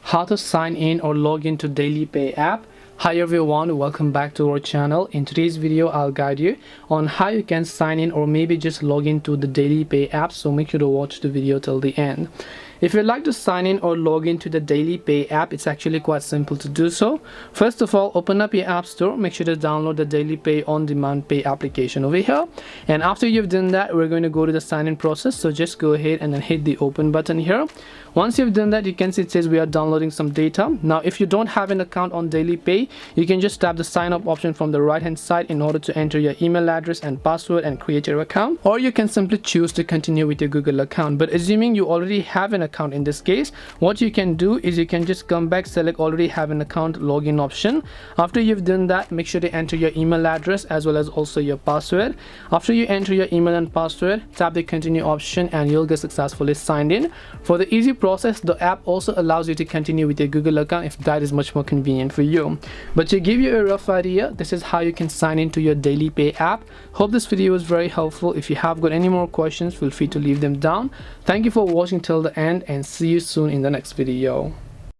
how to sign in or log into DailyPay app. Hi everyone, welcome back to our channel. In today's video I'll guide you on how you can sign in or maybe just log into the DailyPay app, so make sure to watch the video till the end. If you'd like to sign in or log into the DailyPay app, it's actually quite simple to do so. First of all, open up your app store, make sure to download the DailyPay on-demand pay application over here. And after you've done that, we're going to go to the sign in process, so just go ahead and then hit the open button here. Once you've done that, you can see it says we are downloading some data. Now if you don't have an account on DailyPay, you can just tap the sign up option from the right hand side in order to enter your email address and password and create your account, or you can simply choose to continue with your Google account. But assuming you already have an account, in this case what you can do is you can just come back, select already have an account login option. After you've done that, make sure to enter your email address as well as also your password. After you enter your email and password, tap the continue option and you'll get successfully signed in. For the easy process, the app also allows you to continue with your Google account if that is much more convenient for you. But to give you a rough idea, this is how you can sign into your DailyPay app. Hope this video was very helpful. If you have got any more questions, feel free to leave them down. Thank you for watching till the end and see you soon in the next video.